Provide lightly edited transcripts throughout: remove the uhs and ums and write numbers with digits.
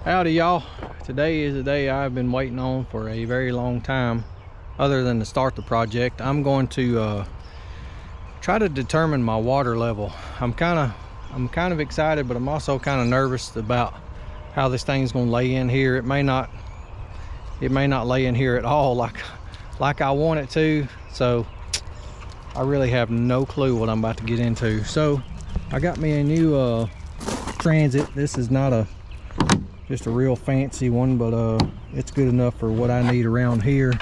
Howdy y'all. Today is the day I've been waiting on for a very long time, other than to start the project. I'm going to try to determine my water level. I'm kind of excited, but I'm also kind of nervous about how this thing's going to lay in here. It may not lay in here at all like I want it to, so I really have no clue what I'm about to get into. So I got me a new Transit. This is not just a real fancy one, but it's good enough for what I need around here.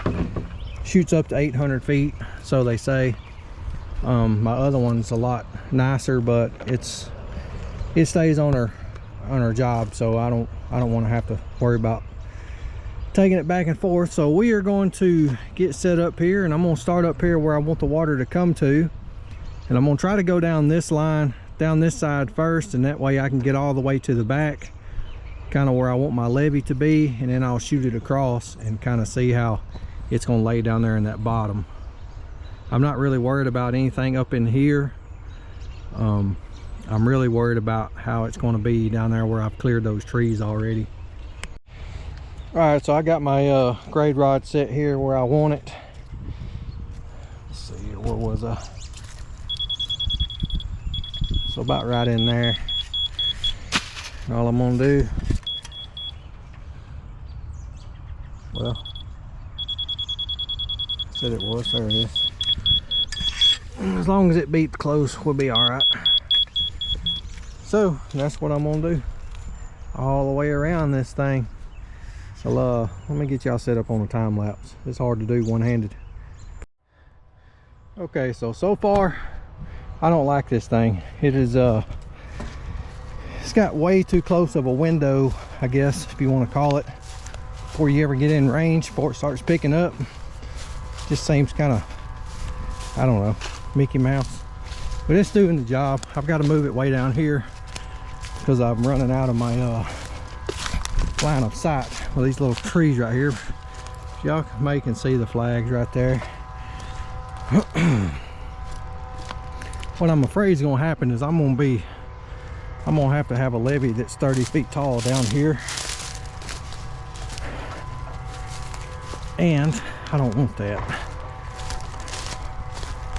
Shoots up to 800 feet, so they say. My other one's a lot nicer, but it stays on her job, so I don't want to have to worry about taking it back and forth. So we are going to get set up here, and I'm going to start up here where I want the water to come to, and I'm going to try to go down this line, down this side first, and that way I can get all the way to the back, kind of where I want my levee to be, and then I'll shoot it across and kind of see how it's going to lay down there in that bottom. I'm not really worried about anything up in here. I'm really worried about how it's going to be down there where I've cleared those trees already. All right, so I got my grade rod set here where I want it. Let's see here, where was I? So about right in there. And all I'm gonna do, well, I said it was, there it is. As long as it beats close, we'll be all right. So that's what I'm gonna do all the way around this thing. So let me get y'all set up on a time lapse. It's hard to do one-handed. Okay, so far I don't like this thing. It is it's got way too close of a window, I guess, if you want to call it, before you ever get in range, before it starts picking up. Just seems kind of, I don't know, Mickey Mouse, but it's doing the job. I've got to move it way down here because I'm running out of my line of sight with these little trees right here. Y'all may can see the flags right there. What I'm afraid is going to happen is I'm going to have to have a levee that's 30 feet tall down here, and I don't want that.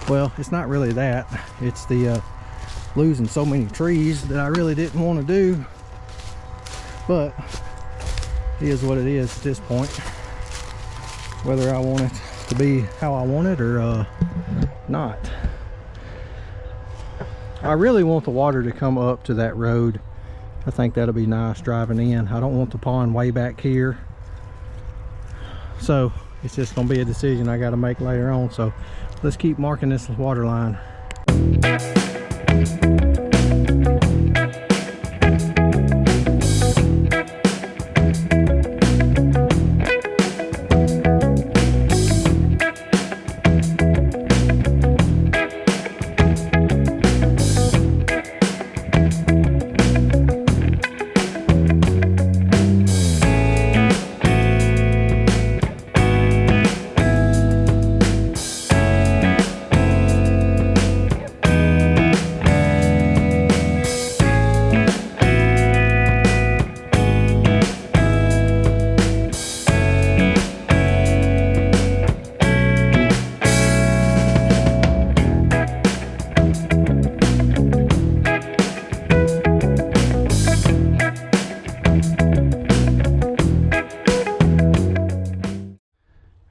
Well, it's not really that, it's the losing so many trees that I really didn't want to do, but it is what it is at this point, whether I want it to be how I want it or not. I really want the water to come up to that road. I think that'll be nice driving in. I don't want the pond way back here, so it's just gonna be a decision I got to make later on. So let's keep marking this water line.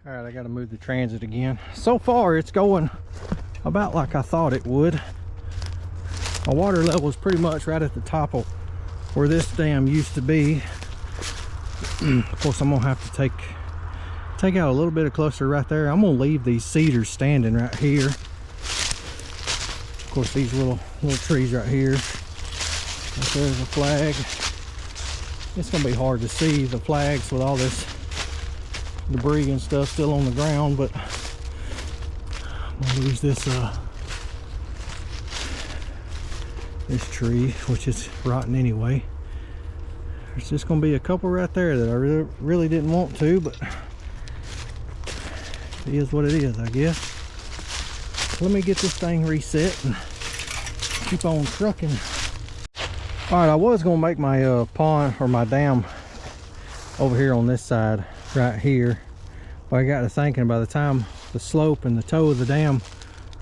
I got to move the Transit again. So far it's going about like I thought it would. My water level is pretty much right at the top of where this dam used to be. Of course I'm gonna have to take out a little bit of cluster right there. I'm gonna leave these cedars standing right here. Of course these little trees right here. There's a flag. It's gonna be hard to see the flags with all this debris and stuff still on the ground, but I'm gonna lose this tree, which is rotten anyway. There's just gonna be a couple right there that I really didn't want to, but it is what it is, I guess. Let me get this thing reset and keep on trucking. All right, I was gonna make my pond or my dam over here on this side right here. But I got to thinking, by the time the slope and the toe of the dam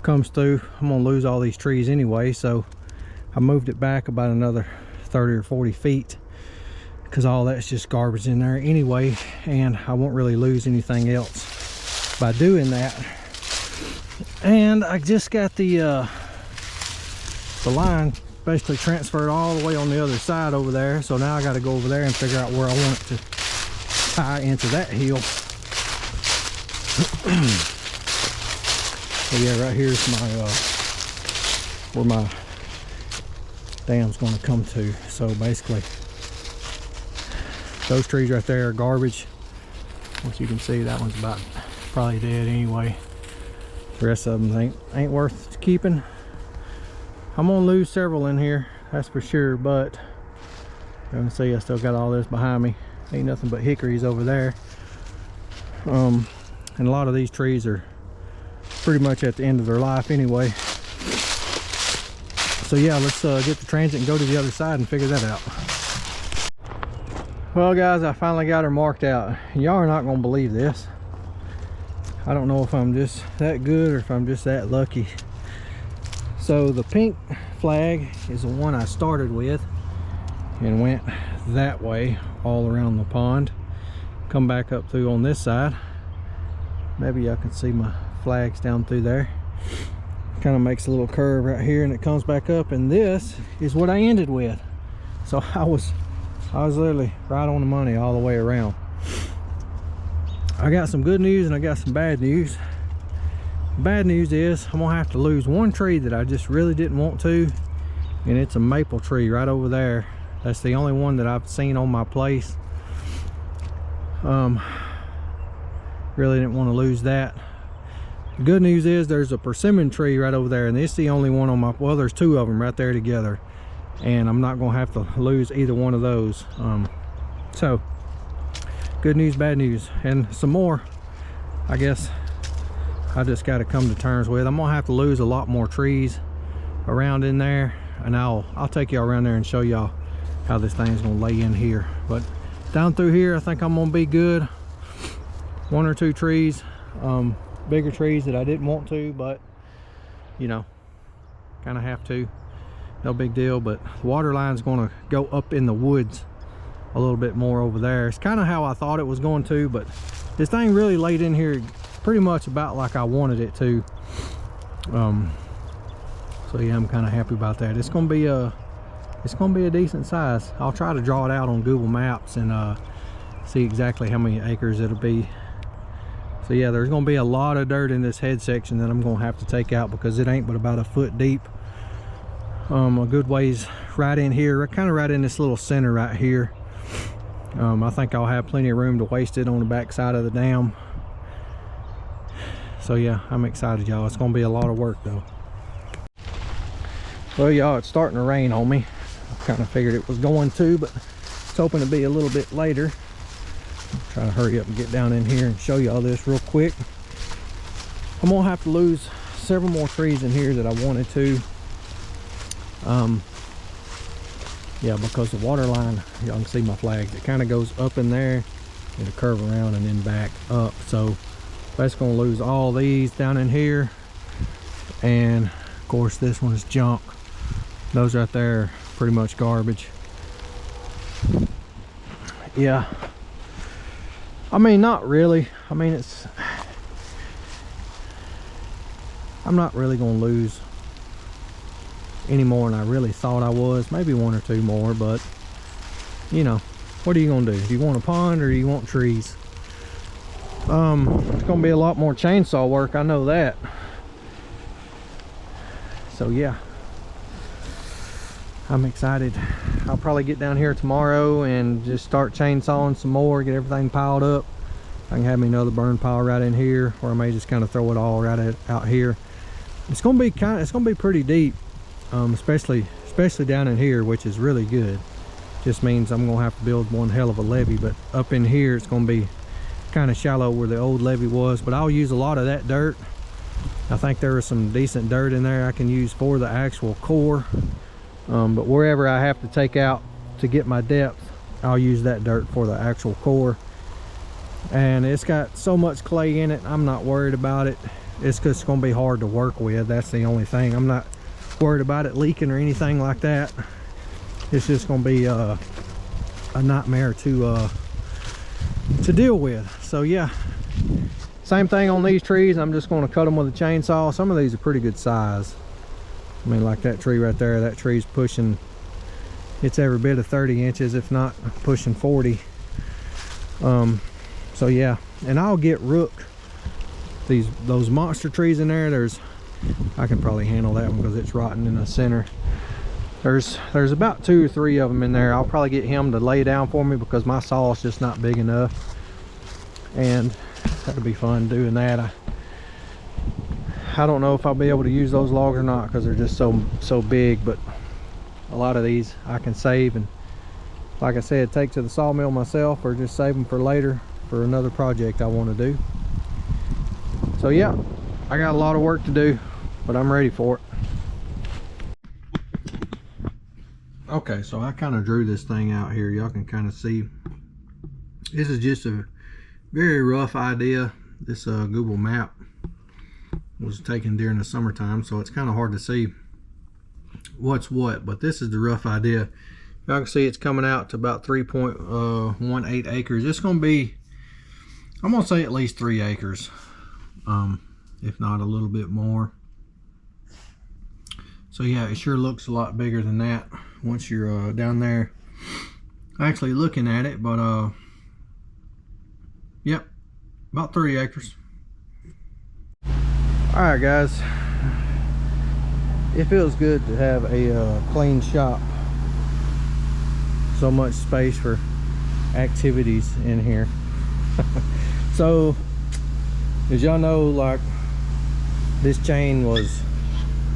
comes through, I'm gonna lose all these trees anyway, so I moved it back about another 30 or 40 feet because all that's just garbage in there anyway, and I won't really lose anything else by doing that. And I just got the line basically transferred all the way on the other side over there, so now I got to go over there and figure out where I want it to tie into that hill. So yeah, right here's my where my dam's going to come to. So basically those trees right there are garbage. As you can see, that one's about probably dead anyway. The rest of them ain't worth keeping. I'm gonna lose several in here, that's for sure, but you can see I still got all this behind me. Ain't nothing but hickories over there. And a lot of these trees are pretty much at the end of their life anyway. So yeah, let's get the transit and go to the other side and figure that out. Well guys, I finally got her marked out. Y'all are not gonna believe this. I don't know if I'm just that good or if I'm just that lucky. So the pink flag is the one I started with and went that way all around the pond. Come back up through on this side. Maybe y'all can see my flags down through there. Kind of makes a little curve right here and it comes back up, and this is what I ended with. So I was literally right on the money all the way around. I got some good news and I got some bad news. Bad news is I'm gonna have to lose one tree that I just really didn't want to, and it's a maple tree right over there. That's the only one that I've seen on my place. Really didn't want to lose that. The good news is there's a persimmon tree right over there, and it's the only one on my, well, there's two of them right there together, and I'm not gonna have to lose either one of those. So good news, bad news, and some more I guess I just got to come to terms with. I'm gonna have to lose a lot more trees around in there, and I'll take y'all around there and show y'all how this thing's gonna lay in here. But down through here I think I'm gonna be good. One or two trees, bigger trees that I didn't want to, but you know, kind of have to. No big deal. But the water line's gonna go up in the woods a little bit more over there. It's kind of how I thought it was going to, but this thing really laid in here pretty much about like I wanted it to. So yeah, I'm kind of happy about that. It's gonna be a decent size. I'll try to draw it out on Google Maps and see exactly how many acres it'll be. So yeah, there's gonna be a lot of dirt in this head section that I'm gonna have to take out because it ain't but about a foot deep. A good ways right in here, kind of right in this little center right here. I think I'll have plenty of room to waste it on the back side of the dam. So yeah, I'm excited, y'all. It's gonna be a lot of work though. Well y'all, it's starting to rain on me. I kind of figured it was going to, but it's hoping to be a little bit later. Try to hurry up and get down in here and show y'all this real quick. I'm gonna have to lose several more trees in here that I wanted to. Yeah, because the water line, y'all can see my flags, it kind of goes up in there, it'll curve around and then back up. So that's gonna lose all these down in here, and of course this one is junk. Those right there are pretty much garbage. Yeah, I mean, not really. I mean, I'm not really gonna lose any more than I really thought I was. Maybe one or two more, but you know, what are you gonna do? Do you want a pond or do you want trees? It's gonna be a lot more chainsaw work, I know that. So yeah, I'm excited. I'll probably get down here tomorrow and just start chainsawing some more, get everything piled up. I can have me another burn pile right in here, or I may just kind of throw it all right out here. It's gonna be pretty deep, especially down in here, which is really good. Just means I'm gonna have to build one hell of a levee, but up in here it's gonna be kind of shallow where the old levee was. But I'll use a lot of that dirt. I think there is some decent dirt in there I can use for the actual core. But wherever I have to take out to get my depth, I'll use that dirt for the actual core. And it's got so much clay in it, I'm not worried about it. It's just going to be hard to work with. That's the only thing. I'm not worried about it leaking or anything like that. It's just going to be a nightmare to deal with. So yeah, same thing on these trees. I'm just going to cut them with a chainsaw. Some of these are pretty good size. I mean, like that tree right there, that tree's pushing, it's every bit of 30 inches, if not pushing 40. So yeah, and I'll get rook those monster trees in there. I can probably handle that one because it's rotting in the center. There's about 2 or 3 of them in there. I'll probably get him to lay down for me because my saw is just not big enough, and that'll be fun doing that. I don't know if I'll be able to use those logs or not because they're just so big, but a lot of these I can save, and like I said, take to the sawmill myself or just save them for later for another project I want to do. So yeah, I got a lot of work to do, but I'm ready for it. Okay, so I kind of drew this thing out here. Y'all can kind of see. This is just a very rough idea. This Google map was taken during the summertime, so it's kind of hard to see what's what, but this is the rough idea. Y'all can see it's coming out to about 3.18 acres. It's going to be, I'm going to say at least 3 acres, if not a little bit more. So yeah, it sure looks a lot bigger than that once you're down there actually looking at it, but yep, about 3 acres. Alright guys, it feels good to have a clean shop. So much space for activities in here. So as y'all know, like, this chain was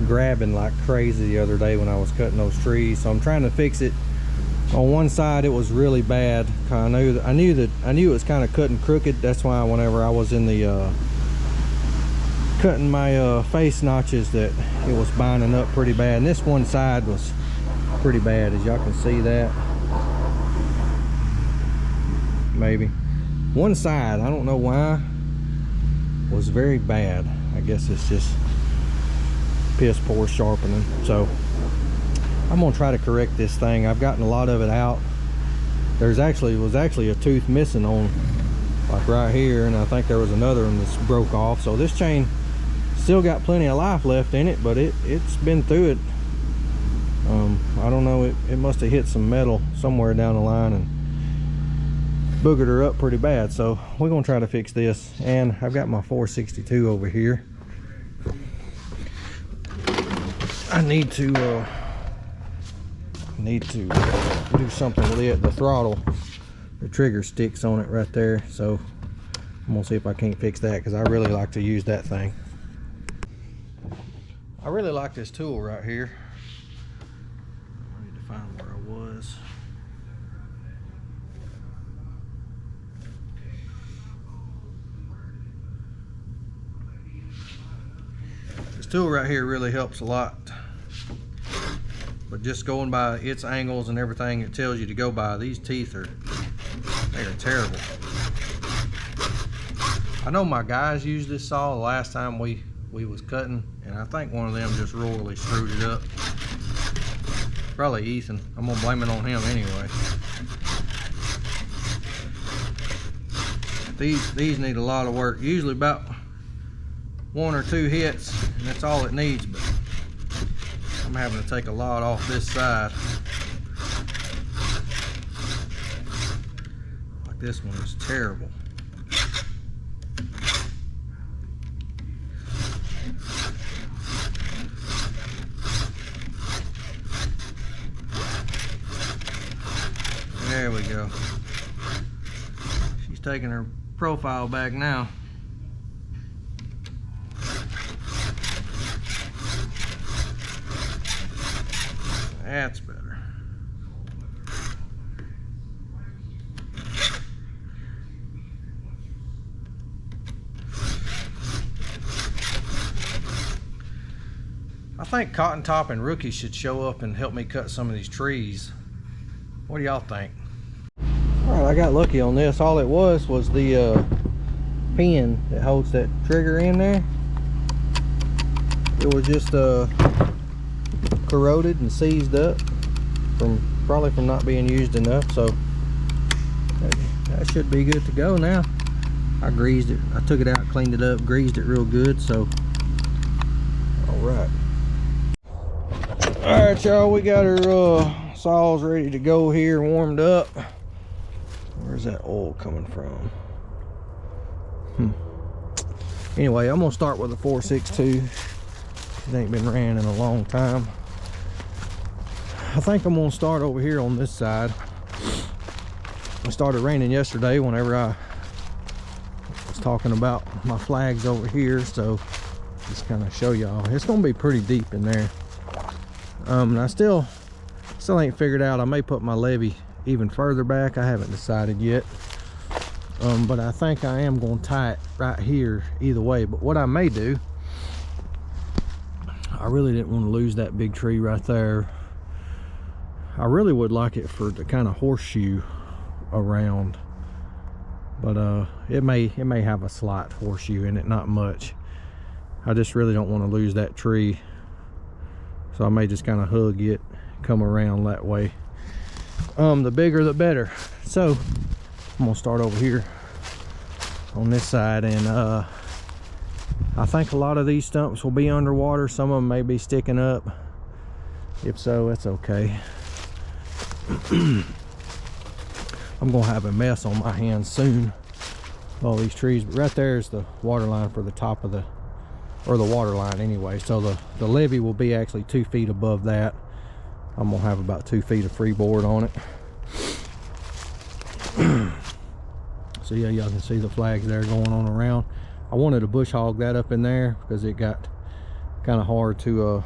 grabbing like crazy the other day when I was cutting those trees, so I'm trying to fix it. On one side it was really bad. I knew it was kind of cutting crooked. That's why whenever I was in the cutting my face notches, that it was binding up pretty bad, and this one side was pretty bad, as y'all can see that. Maybe one side, I don't know why, was very bad. I guess it's just piss poor sharpening. So I'm gonna try to correct this thing. I've gotten a lot of it out. Was actually a tooth missing on, like right here, and I think there was another one that's broke off. So this chain still got plenty of life left in it, but it's been through it. I don't know, it must have hit some metal somewhere down the line and boogered her up pretty bad. So we're gonna try to fix this. And I've got my 462 over here. I need to do something with it. The throttle, the trigger sticks on it right there, so I'm gonna see if I can't fix that, because I really like to use that thing. I really like this tool right here. I need to find where I was. This tool right here really helps a lot. But just going by its angles and everything it tells you to go by, these teeth are terrible. I know my guys used this saw the last time we was cutting, and I think one of them just royally screwed it up. Probably Ethan. I'm gonna blame it on him anyway. These need a lot of work. Usually about 1 or 2 hits, and that's all it needs, but I'm having to take a lot off this side. Like this one is terrible. There we go. She's taking her profile back now. That's better. I think Cotton Top and Rookie should show up and help me cut some of these trees. What do y'all think? I got lucky on this. All it was the pin that holds that trigger in there. It was just corroded and seized up probably from not being used enough. So that should be good to go now. I greased it. I took it out, cleaned it up, greased it real good. So all right. All right, y'all, we got our saws ready to go here, warmed up. Where's that oil coming from? Anyway, I'm gonna start with a 462. It ain't been ran in a long time. I think I'm gonna start over here on this side. It started raining yesterday whenever I was talking about my flags over here, so just kind of show y'all. It's gonna be pretty deep in there. And I still ain't figured out. I may put my levee even further back. I haven't decided yet. But I think I am gonna tie it right here either way. But what I may do, I really didn't want to lose that big tree right there. I really would like it for the kind of horseshoe around, but it may have a slight horseshoe in it, not much. I just really don't want to lose that tree, so I may just kind of hug it, come around that way. The bigger the better. So I'm gonna start over here on this side, and I think a lot of these stumps will be underwater. Some of them may be sticking up. If so, that's okay. I'm gonna have a mess on my hands soon, all these trees. But right there is the water line for the top of the water line anyway. So the levee will be actually 2 feet above that. I'm gonna have about 2 feet of freeboard on it. So yeah, y'all can see the flags there going on around. I wanted to bush hog that up in there because it got kind of hard to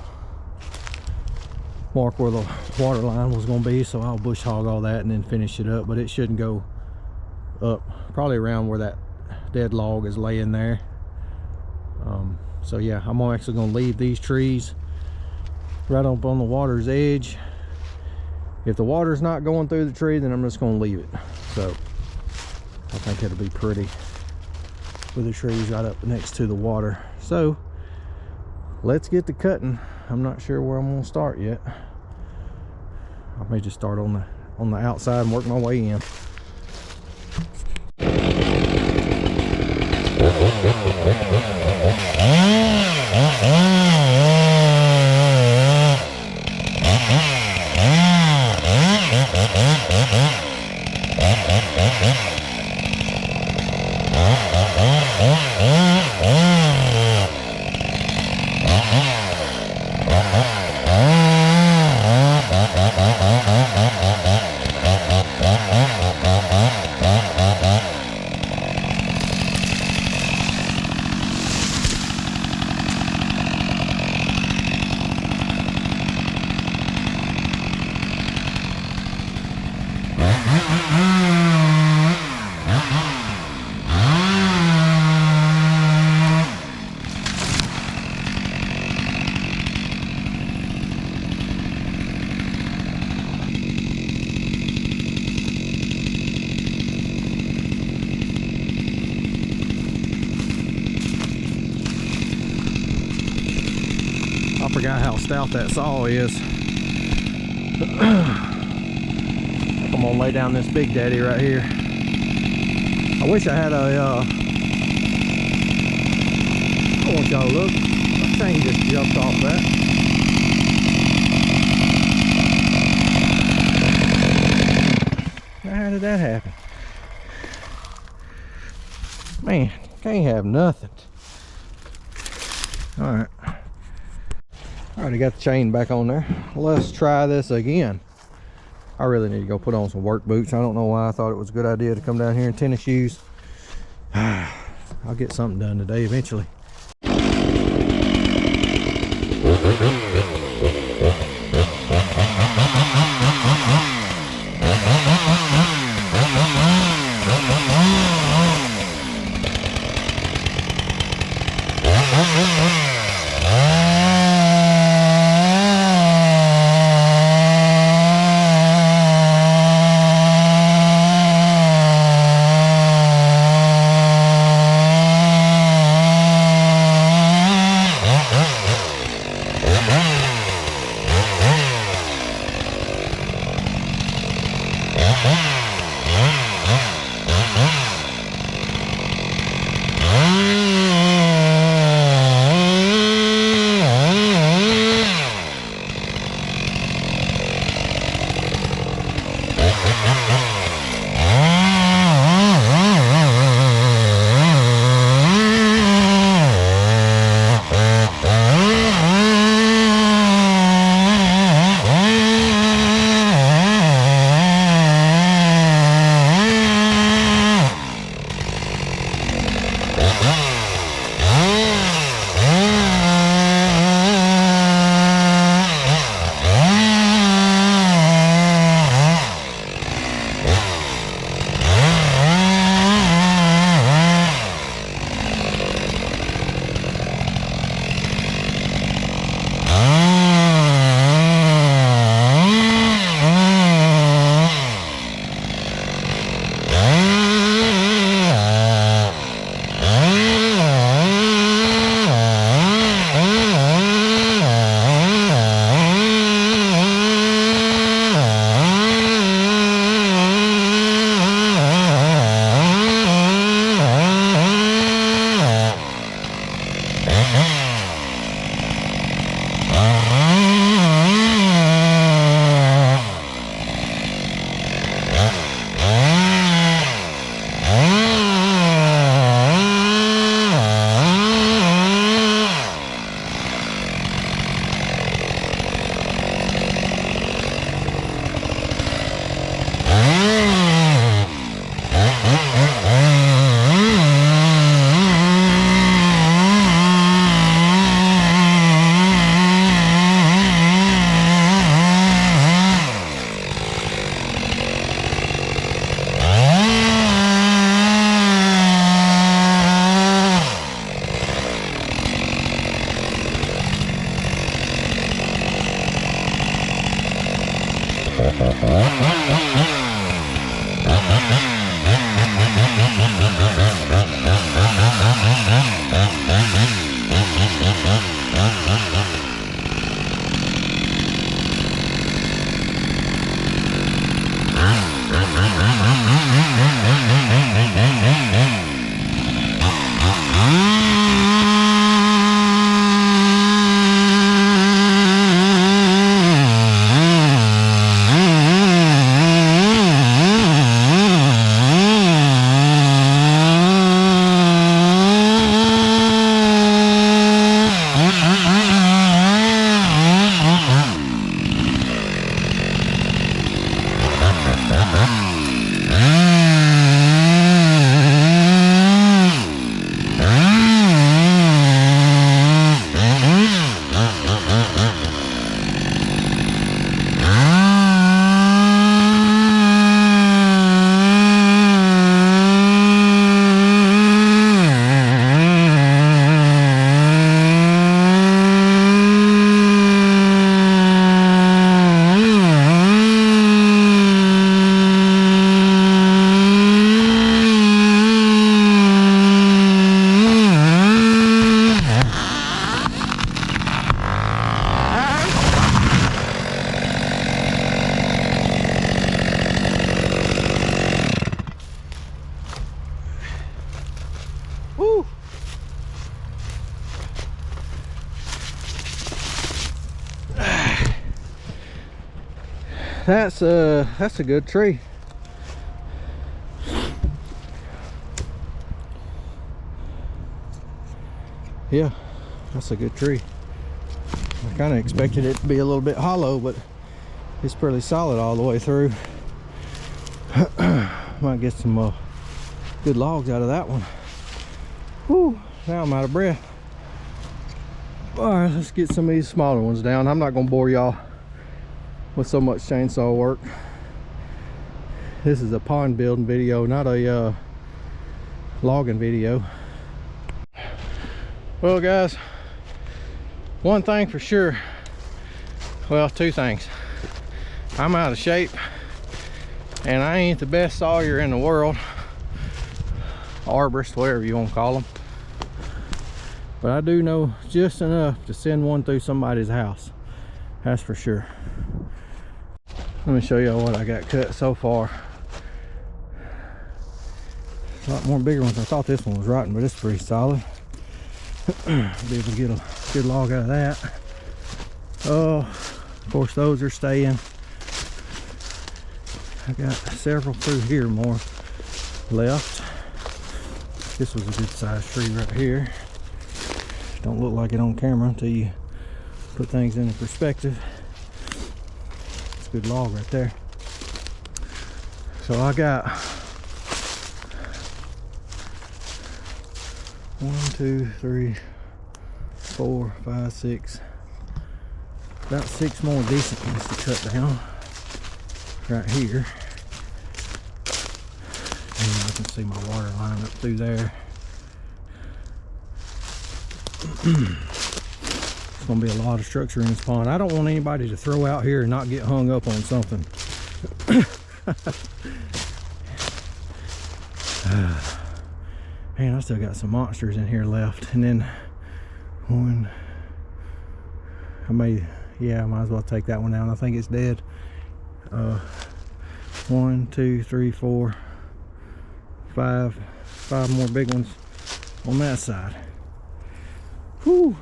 mark where the water line was going to be, so I'll bush hog all that and then finish it up. But it shouldn't go up, probably around where that dead log is laying there. So yeah, I'm actually going to leave these trees right up on the water's edge. If the water's not going through the tree, then I'm just going to leave it. So I think it'll be pretty with the trees right up next to the water. So let's get to cutting. I'm not sure where I'm going to start yet. I may just start on the outside and work my way in. I forgot how stout that saw is. I'm gonna lay down this big daddy right here. I wish I had a I want y'all to look. My chain just jumped off that. How did that happen? Man, can't have nothing. All right. Alright, I got the chain back on there. Let's try this again. I really need to go put on some work boots. I don't know why I thought it was a good idea to come down here in tennis shoes. I'll get something done today eventually. Woo! That's a good tree. Yeah, that's a good tree. I kind of expected it to be a little bit hollow, but it's pretty solid all the way through. Might get some good logs out of that one. Whew, now I'm out of breath. All right, let's get some of these smaller ones down. I'm not gonna bore y'all with so much chainsaw work. This is a pond building video, not a logging video. Well guys, one thing for sure, well, two things. I'm out of shape and I ain't the best sawyer in the world, arborist, whatever you want to call them, but I do know just enough to send one through somebody's house, that's for sure. Let me show you what I got cut so far. A lot more bigger ones. I thought this one was rotten, but it's pretty solid. Be able to get a good log out of that. Oh, of course those are staying. I got several through here more left. This was a good sized tree right here. Don't look like it on camera until you put things into perspective. It's a good log right there. So I got 1, 2, 3, 4, 5, 6, about 6 more decent ones to cut down right here. And I can see my water line up through there. It's gonna be a lot of structure in this pond. I don't want anybody to throw out here and not get hung up on something. Man, I still got some monsters in here left. And then one, I might as well take that one down. I think it's dead. 1, 2, 3, 4, 5 more big ones on that side. Whew.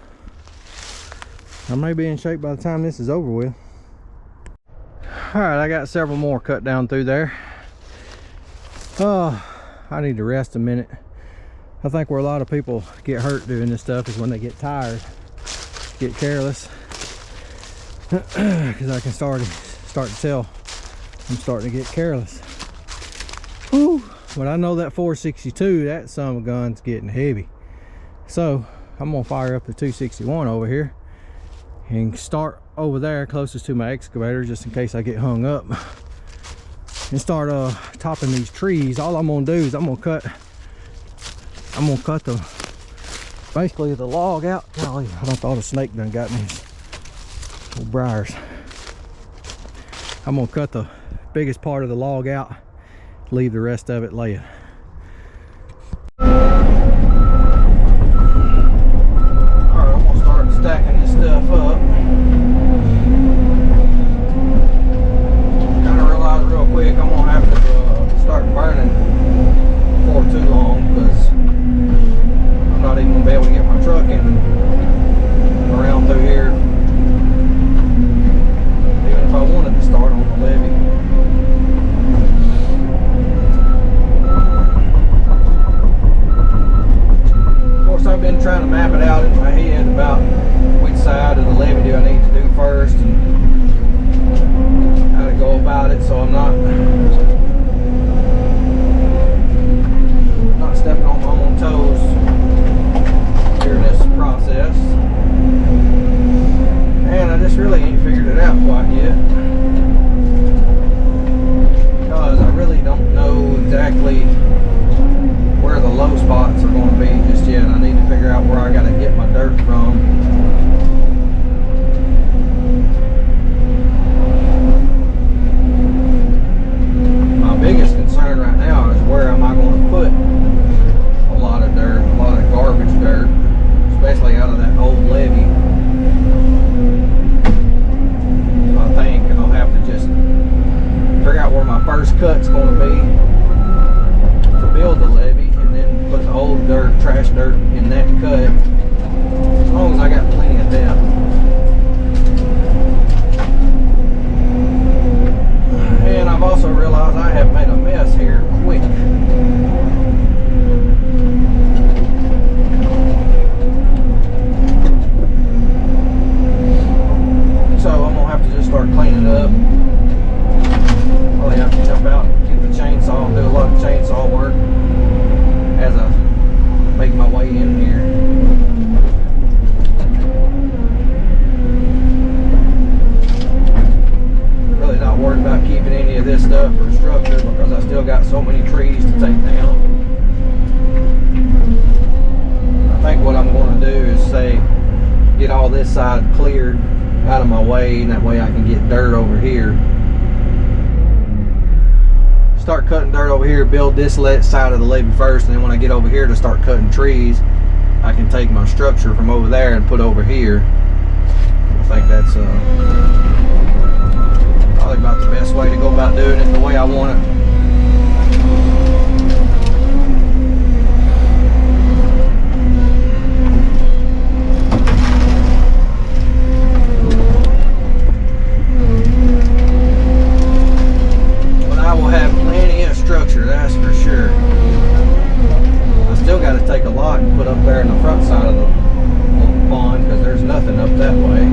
I may be in shape by the time this is over with. All right, I got several more cut down through there. Oh, I need to rest a minute. I think where a lot of people get hurt doing this stuff is when they get tired, get careless. Because I can start to tell I'm starting to get careless. Whew. But I know that 462, that son of a gun's getting heavy. So I'm gonna fire up the 261 over here and start over there closest to my excavator, just in case I get hung up, and start topping these trees. All I'm gonna do is I'm gonna cut basically the log out. Golly, I don't thought a snake done got me. Little briars. I'm gonna cut the biggest part of the log out, leave the rest of it laying. Alright, I'm gonna start stacking this stuff up. Kinda realized real quick I'm gonna have to start burning before too long, because I'm not even gonna be able to get my truck in around through here, even if I wanted to start on the levee. Of course, I've been trying to map it out in my head about which side of the levee do I need to do first and how to go about it, so I'm not stepping on my own toes during this process. And I just really ain't figured it out quite yet, because I really don't know exactly where the low spots are going to be just yet. I need to figure out where I got to get my dirt from. My biggest concern right now is where am I going to put a lot of dirt, a lot of garbage dirt, especially out of that old levee. So I think I'll have to just figure out where my first cut's going to be to build the levee, and then put the old dirt, trash dirt trees to take down. I think what I'm going to do is say, get all this side cleared out of my way, and that way I can get dirt over here. Start cutting dirt over here, build this side of the levee first, and then when I get over here to start cutting trees, I can take my structure from over there and put over here. I think that's probably about the best way to go about doing it the way I want it. But I will have plenty of structure, that's for sure. I still got to take a lot and put up there in the front side of the pond because there's nothing up that way.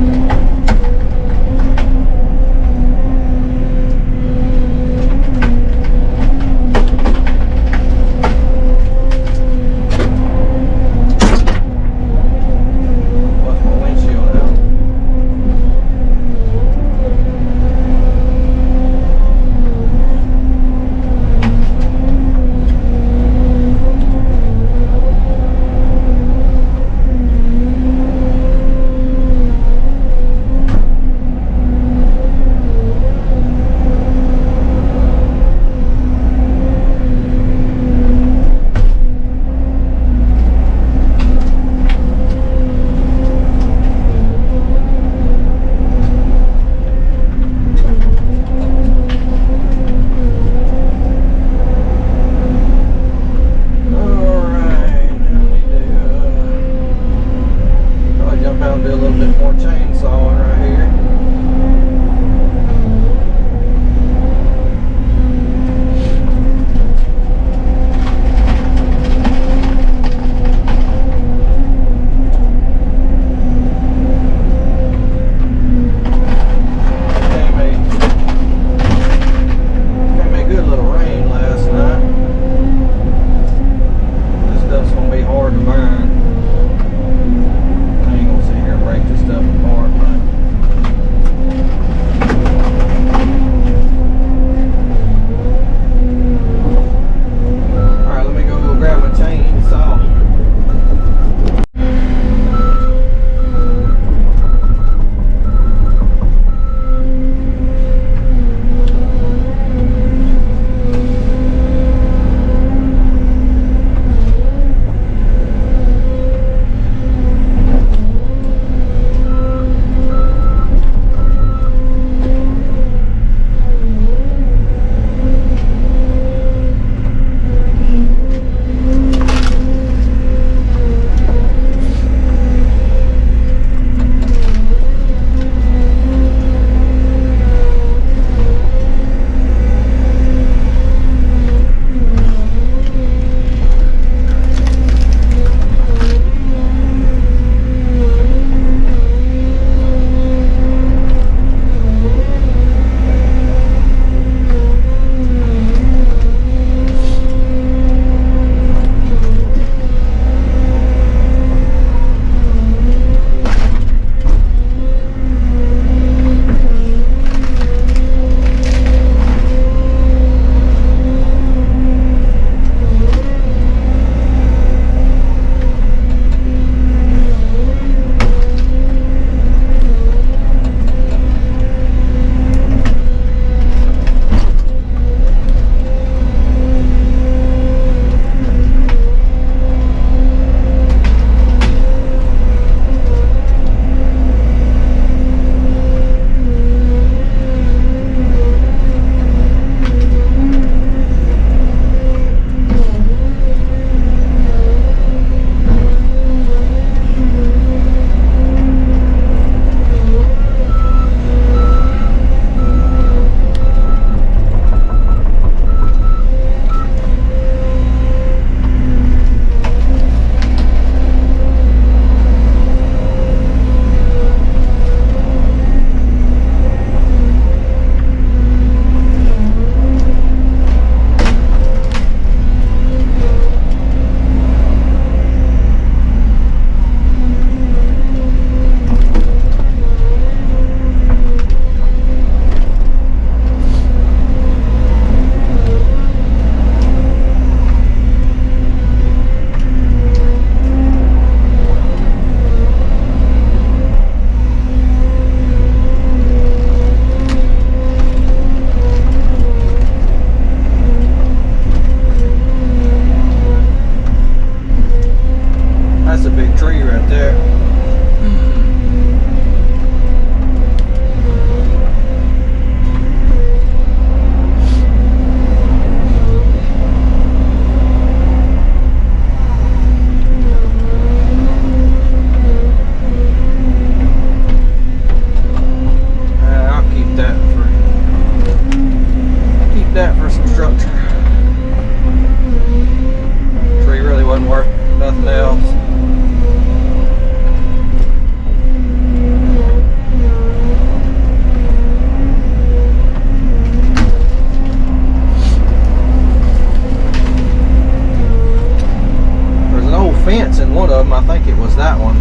of them. I think it was that one.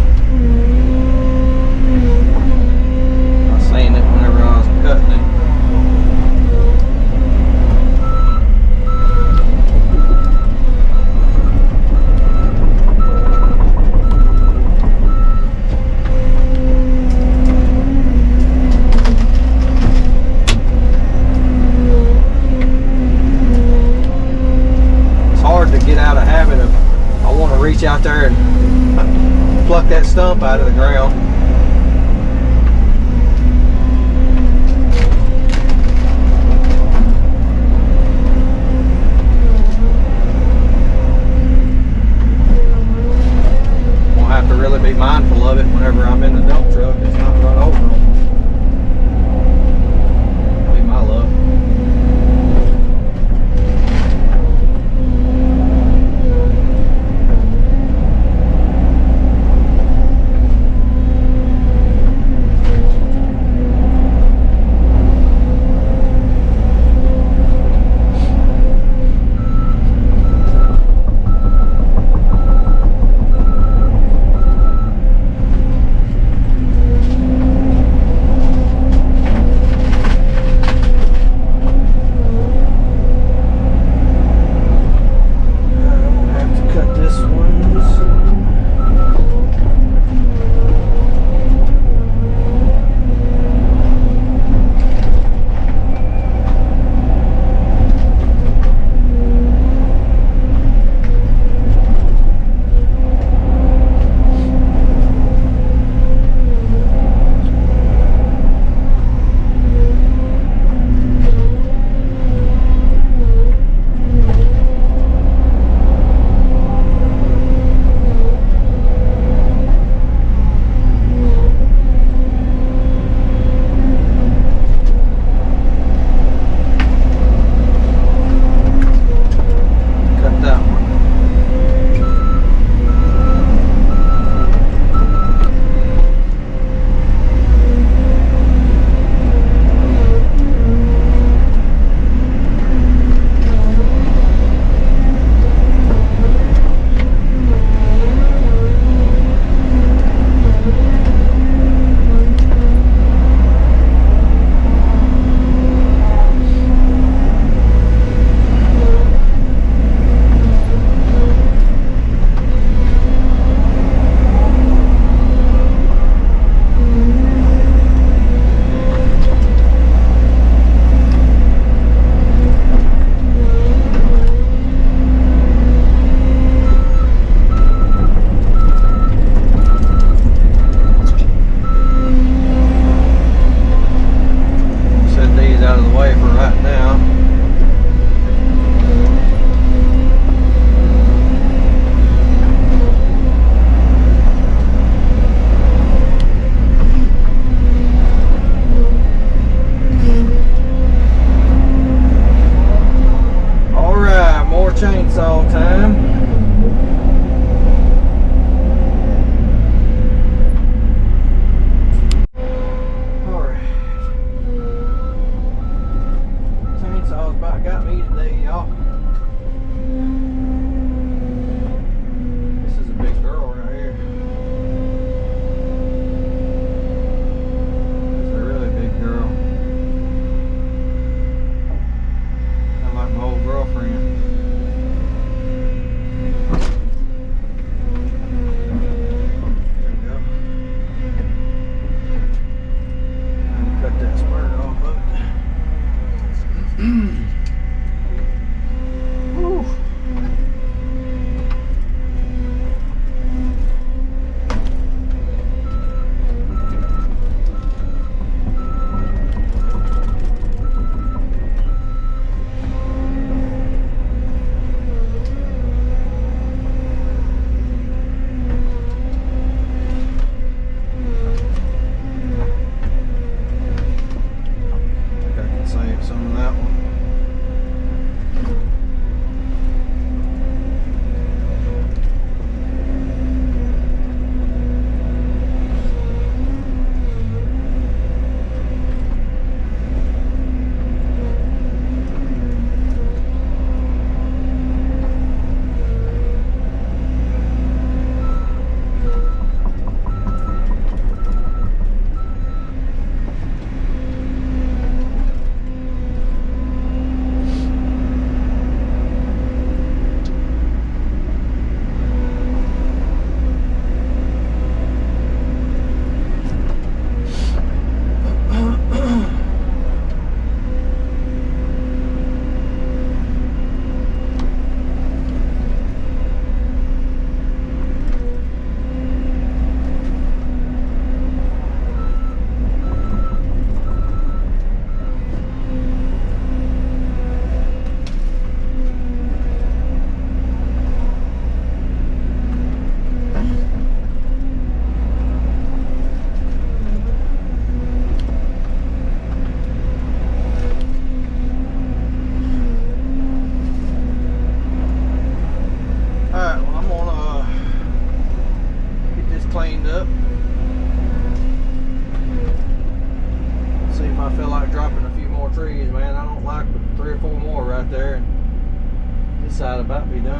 I seen it whenever I was cutting it. Get out of habit of, I want to reach out there and pluck that stump out of the ground. I'll have to really be mindful of it whenever I'm in the dump truck. It's not run over them. Be my luck. Chainsaw time. Alright. Chainsaw's about got me today, y'all. This is a big girl right here. This is a really big girl. Kind of like my old girlfriend.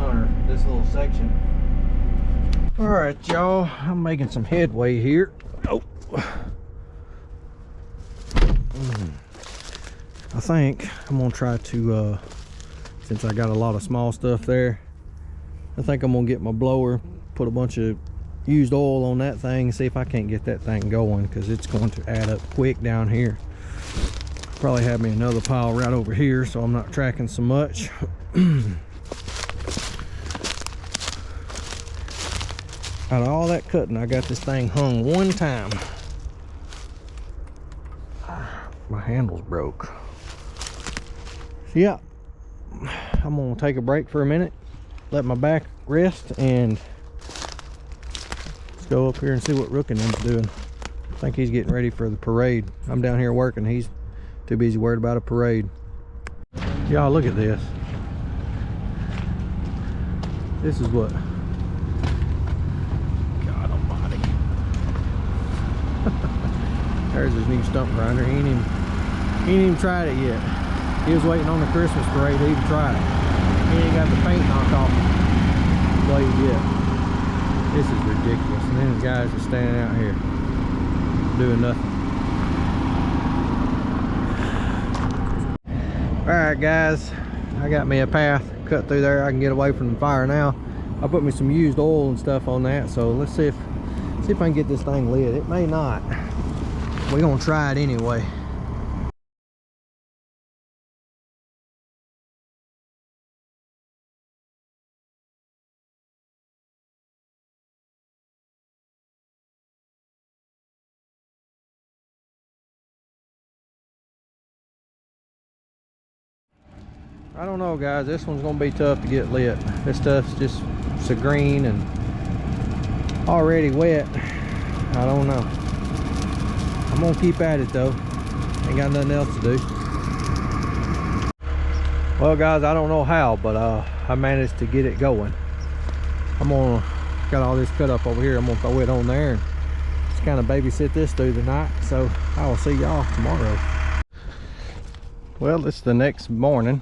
or this little section. All right, y'all, I'm making some headway here. Oh. I think I'm gonna try to, since I got a lot of small stuff there, I think I'm gonna get my blower, put a bunch of used oil on that thing, see if I can't get that thing going, because it's going to add up quick down here. Probably have me another pile right over here, so I'm not tracking so much. Out of all that cutting, I got this thing hung one time. My handle's broke. So yeah, I'm gonna take a break for a minute, let my back rest, and let's go up here and see what Rookin'em's doing. I think he's getting ready for the parade. I'm down here working. He's too busy worried about a parade. Y'all, look at this. This is what, God almighty. There's his new stump grinder. He ain't even tried it yet. He was waiting on the Christmas parade to even try it. He ain't got the paint knocked off the blade yet. This is ridiculous. And then the guys are standing out here doing nothing. Alright guys, I got me a path cut through there. I can get away from the fire now. I put me some used oil and stuff on that, so let's see if I can get this thing lit. It may not. We're gonna try it anyway. I don't know guys, this one's gonna be tough to get lit. This stuff's just so green and already wet. I don't know. I'm gonna keep at it though. Ain't got nothing else to do. Well guys, I don't know how, but I managed to get it going. I'm gonna, got all this cut up over here. I'm gonna throw it on there and just kind of babysit this through the night. So I will see y'all tomorrow. Well, it's the next morning.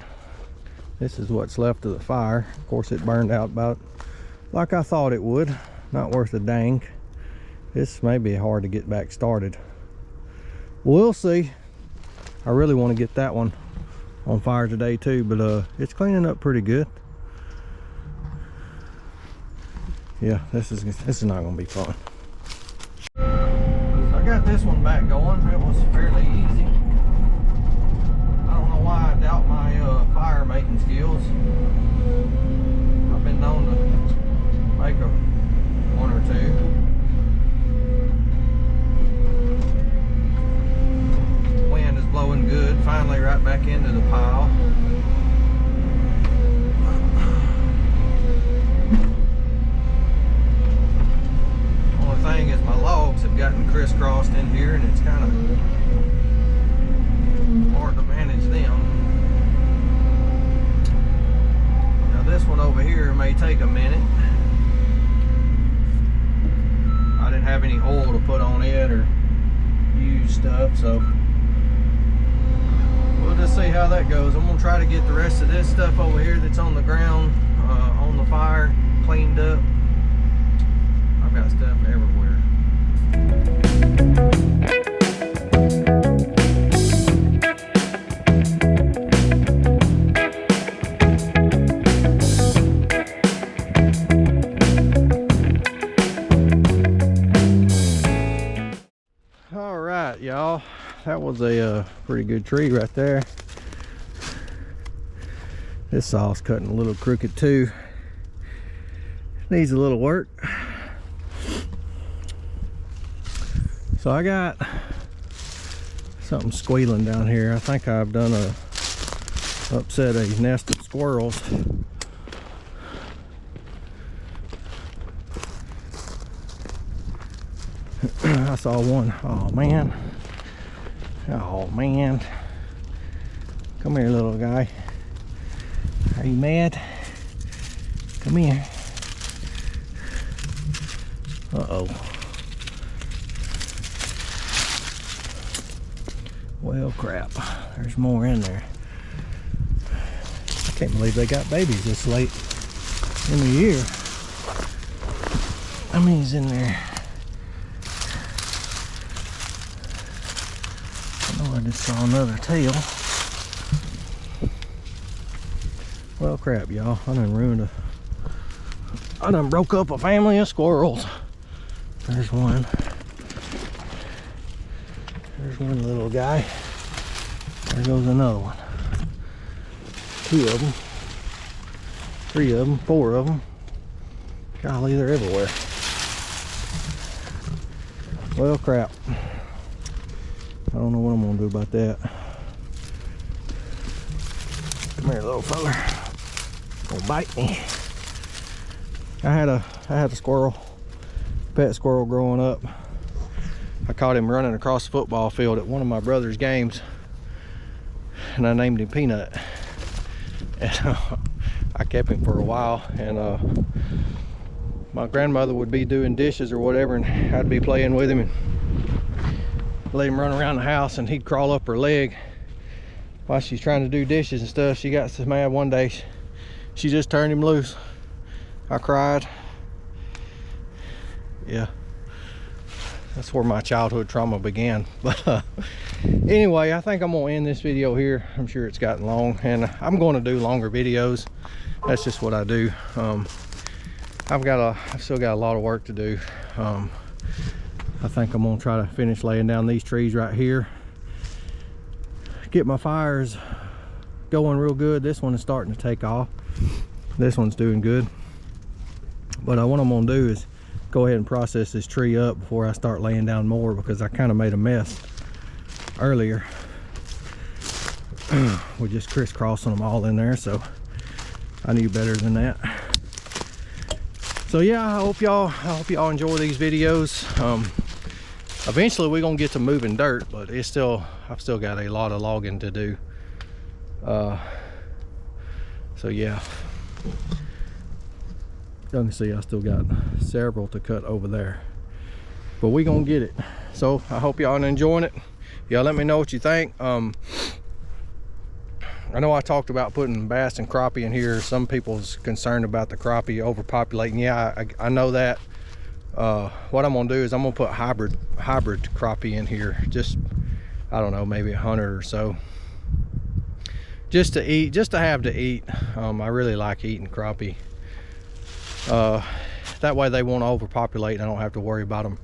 This is what's left of the fire. Of course, it burned out about like I thought it would. Not worth a dang. This may be hard to get back started. We'll see. I really want to get that one on fire today too, but it's cleaning up pretty good. Yeah, this is not going to be fun. So I got this one back going. It was fairly easy. I don't know why I doubt my fire making skills. I've been known to make one or two. Wind is blowing good. Finally right back into the pile. Only thing is my logs have gotten crisscrossed in here and it's kind of hard to manage them. Now this one over here may take a minute. I didn't have any oil to put on it or use stuff, so we'll just see how that goes. I'm gonna try to get the rest of this stuff over here that's on the ground, on the fire, cleaned up. I've got stuff everywhere. All right, y'all, that was a pretty good tree right there. This saw's cutting a little crooked too. Needs a little work. So I got something squealing down here. I think I've done upset a nest of squirrels. I saw one. Oh man. Oh man. Come here, little guy. Are you mad? Come here. Uh-oh. Well, crap. There's more in there. I can't believe they got babies this late. in a year. How many's in there? I know I just saw another tail. Well, crap, y'all. I done broke up a family of squirrels. There's one. There's one little guy. There goes another one. 2 of them. 3 of them. 4 of them. Golly, they're everywhere. Well, crap. I don't know what I'm gonna do about that. Come here, little fella. Gonna bite me. I had a squirrel, pet squirrel growing up. I caught him running across the football field at one of my brother's games, and I named him Peanut. And I kept him for a while, and my grandmother would be doing dishes or whatever, and I'd be playing with him and let him run around the house, and he'd crawl up her leg while she's trying to do dishes and stuff. She got so mad one day, she just turned him loose. I cried. Yeah, that's where my childhood trauma began. But anyway, I think I'm gonna end this video here. I'm sure it's gotten long, and I'm going to do longer videos. That's just what I do. I've still got a lot of work to do. I think I'm gonna try to finish laying down these trees right here, get my fires going real good. This one is starting to take off. This one's doing good. But what I'm gonna do is go ahead and process this tree up before I start laying down more, because I kind of made a mess earlier with just crisscrossing them all in there. So I knew better than that. So yeah, I hope y'all enjoy these videos. Eventually we're gonna get to moving dirt, but I've still got a lot of logging to do. So yeah, you can see I still got several to cut over there, but we gonna get it. So I hope y'all are enjoying it. Y'all let me know what you think. I know I talked about putting bass and crappie in here. Some people's concerned about the crappie overpopulating. Yeah, I know that. What I'm gonna do is I'm gonna put hybrid crappie in here. Just, I don't know, maybe 100 or so, just to eat, just to have to eat. I really like eating crappie. That way they won't overpopulate and I don't have to worry about them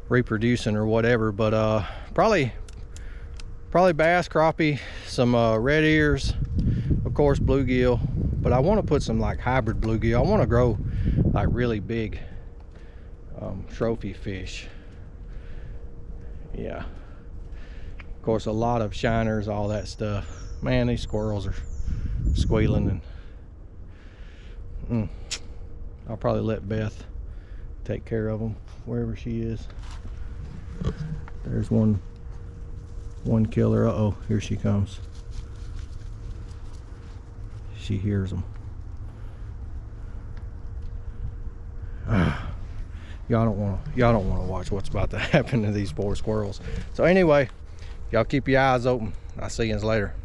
reproducing or whatever. But probably bass, crappie, some red ears, of course bluegill. But I want to put some like hybrid bluegill. I want to grow like really big trophy fish. Yeah, of course a lot of shiners, all that stuff. Man, these squirrels are squealing, and I'll probably let Beth take care of them wherever she is. There's one killer. Uh-oh, here she comes. She hears them. Y'all don't want to watch what's about to happen to these poor squirrels. So anyway, y'all keep your eyes open. I'll see you later.